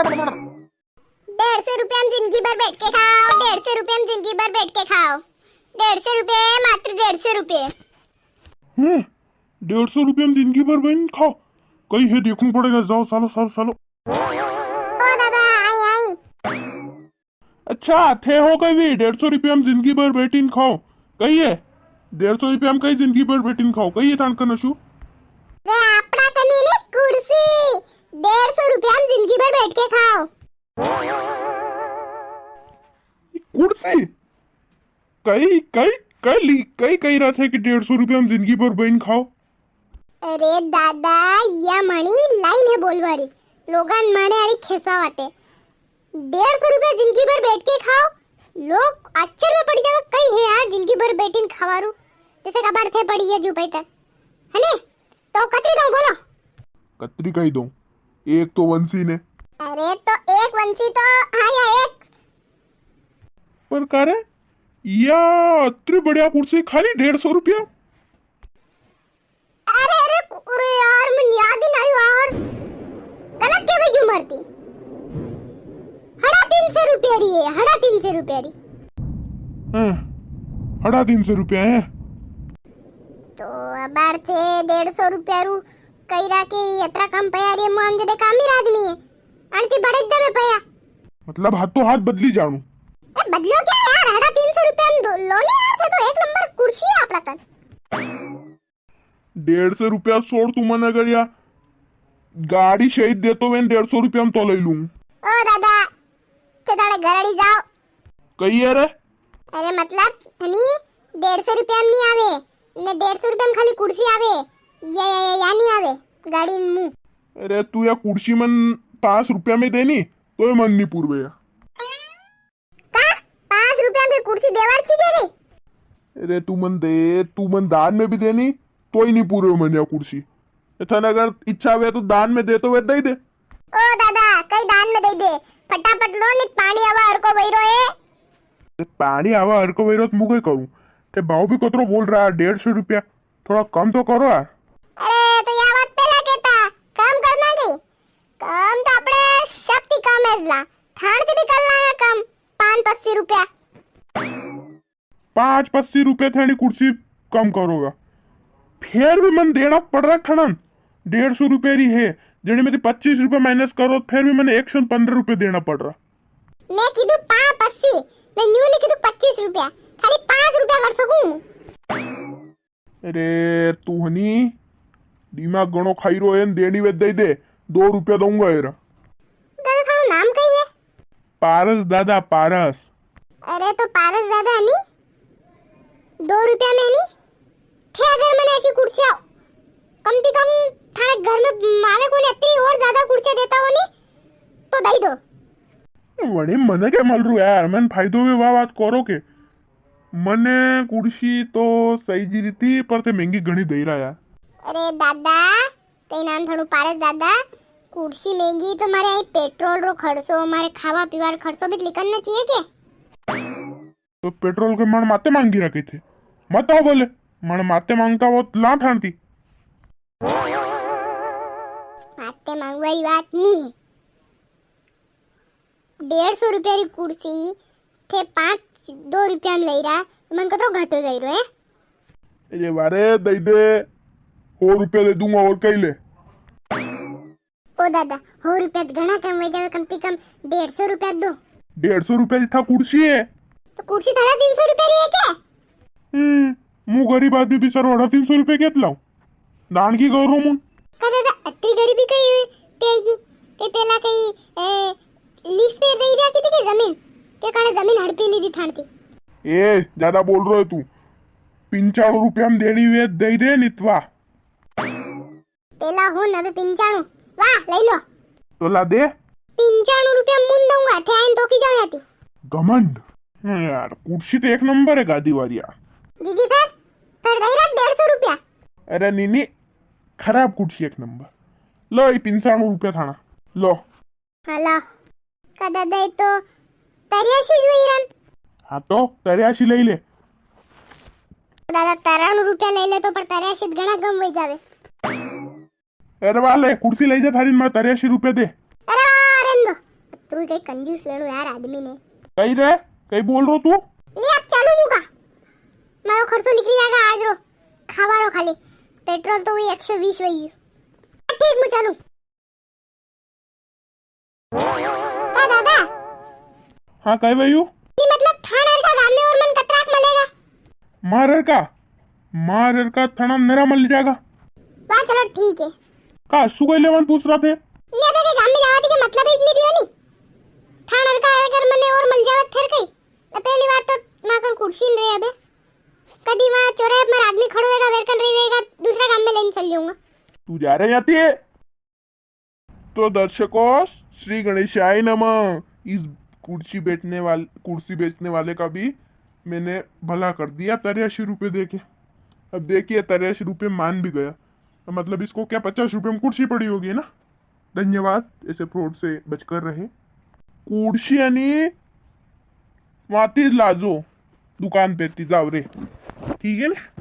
₹150 में जिंदगी भर बैठ के खाओ, ₹150 में जिंदगी भर बैठ के खाओ। ₹150 मात्र ₹150। 150 में जिंदगी भर बहन खाओ। कहीं है देखना पड़ेगा। जाओ सालो सालो सालो। ओ दादा आई। अच्छा थे हो कहीं भी 150 में जिंदगी भर बैठीन खाओ। कही है 150 में कई जिंदगी भर बैठीन खाओ। कही है तान नशु वे आपड़ा कनी ने कुर्सी ₹150 में जिंदगी भर बैठ के खाओ। कुर्सी कई कई कई कई कही रहा था कि 150 में जिंदगी भर बहन खाओ। अरे दादा या मणी लाइन है बोलवारी लोगन मणे अरे खेसावाते ₹150 जिंदगी भर बैठ के खाओ। लोग आश्चर्य में पड़ जावे कई है यार जिंदगी भर बैठीन खावारू जैसे कबाड़ थे पड़ी है जुपई तक है ने तो कतरी दो बोलो। कतरी कही दो एक तो वंशी ने। अरे तो एक वंशी तो हाँ या एक पर करे या इतनी बढ़िया कुर्सी खाली ₹150। अरे यार मैं याद ही नहीं यार गलत क्या भाई मरती ₹350 री है ₹350 री। ₹350 है तो अबार थे ₹150 रू कई राके यात्रा कम पया रे मो हम जदे कामीर आदमी है आणती बड़े दमे पया मतलब हाथों हाथ बदली जाणू। ए बदलो क्या यार ₹350 में लोने यार थे तो एक नंबर कुर्सी है आपड़ा तक। ₹150 छोड़ तू मन अगर या गाड़ी शहीद दे तो मैं ₹150 में तो ले लूं। ओ दादा के ताड़े घरड़ी जाओ। कही है रे अरे मतलब हनी ₹150 में नहीं आवे ने ₹150 में खाली कुर्सी आवे या नहीं आवे गाड़ी में मुंह। अरे तू या कुर्सी मन ₹5 में देनी तो मन नहीं पूर्वे या का ₹5 की कुर्सी देवार छी दे रे। अरे तू मन दान में भी देनी तो ही नहीं पूरे मन या कुर्सी। इथन अगर इच्छा वे तो दान में दे तो वे दे दे। ओ दादा कई दान में दे दे फटाफट लो ने पानी आवा हर को वईरो है। पानी आवा हर को वईरो तो मुके करूं ते भाव भी कतरो बोल रहा है ₹150 थोड़ा कम तो करो यार। अरे तो या बात पहला कहता काम करना गई काम तो अपने शक्ति कम है ला थान के भी कर लाना कम ₹5-80। ₹5-80 थानी कुर्सी कम करोगा फिर भी मन देना पड़ रहा ठनन ₹150 री है जने में ₹25 माइनस करो फिर भी मैंने ₹115 देना पड़ रहा। मैं कीधु 5-80 मैं न्यू ने कीधु ₹25 खाली ₹5 कर सकूं। अरे तू हनी दिमाग गणो खाई रो है देनी वे दे दे ₹2 दूंगा यार। दादा थारो नाम कई है। पारस दादा पारस। अरे तो पारस दादा नहीं ₹2 में नहीं थे अगर मैंने ऐसी कुर्सियां कम से कम थाने घर में मावे को ने इतनी और ज्यादा कुर्सियां देता हो नहीं तो दई दो। वड़े मने क्या मल रू यार मन फायदो में वाह बात करो के मने कुर्सी तो सही जी थी पर ते महंगी घणी दई रहा यार। अरे दादा कई नाम थानु पारस दादा कुर्सी महंगी तो मारे आई पेट्रोल रो खर्चो मारे खावा पीवा रो खर्चो भी निकलना चाहिए के। तो पेट्रोल के मन माते मांगी रखी थे मत आओ बोले मन माते मांगता वो ला ठानती माते मांगवारी बात नहीं है। ₹150 री कुर्सी थे ₹2 में ले रहा मन को तो घटो जाई रो है। अरे वारे दई दे ₹100 दे दूंगा और कई ले। ओ दादा ₹100 घना कम हो जावे कम से कम ₹150 दो। ₹150 था कुर्सी है तो कुर्सी ₹350 री है क्या। मु गरीब आदमी भी सर ₹350 घेतला दान की गौरव मुन का दादा अति गरीबी कई तेगी ते पेला कई लीज पे दे दिया किती की जमीन के काने जमीन हड़पी ली दी थानती। ए ज्यादा बोल रहे तू ₹95 में देनी वे दे दे नितवा पेला हो नवे 95 वाह ले लो तो ला दे ₹95 मुन दूंगा थे आइन तो की जाओ याती घमंड यार कुर्सी तो एक नंबर है गादी वाली यार। जीजी फिर दे रख ₹150। अरे नीनी खराब कुर्सी एक नंबर लो ये ₹95 थाना लो। हला का दादा ये तो 83 जोईरन। हाँ तो 83 ले ले दादा ₹93 ले ले तो पर 83 घना गम वही जावे। अरे वाले कुर्सी ले जा थारी मैं ₹83 दे। अरे वाह रेंदो कुतरू काही कंजूस वेणू यार आदमी ने कहीं रे कहीं बोल रो तू नहीं अब चालू मुका मारो खर्चो निकली जाएगा आज रो खावारो खाली पेट्रोल तो वही 120 वही ठीक मु चालू का दादा हाँ कहीं भाई नहीं मतलब थानर का गाम में और मन कतराक मिलेगा मारर का थाना मेरा मिल जाएगा वाह चलो ठीक है का सुगई लेवन पूछ रहा थे नहीं अबे के गाम में जावा थी के मतलब इतनी दियो नहीं थानर का अगर मने और मिल जावे फिर कई तो पहली बात तो माकन कुर्सी न रहे अबे कदी वहां चौराहे पर आदमी खड़ो होएगा वेरकन रहेगा दूसरा गाम में लेने चल जाऊंगा तू जा रहे जाती है तो दर्शकों श्री गणेशाय नमः। इस कुर्सी बेचने वाले का भी मैंने भला कर दिया 83 रुपये दे के। अब देखिए 83 रुपये मान भी गया तो मतलब इसको क्या 50 रुपये में कुर्सी पड़ी होगी ना। धन्यवाद, ऐसे फ्रॉड से बचकर रहे। कुर्सी आणि वातीच लाजो दुकान पे ती जाव रे, ठीक है ना।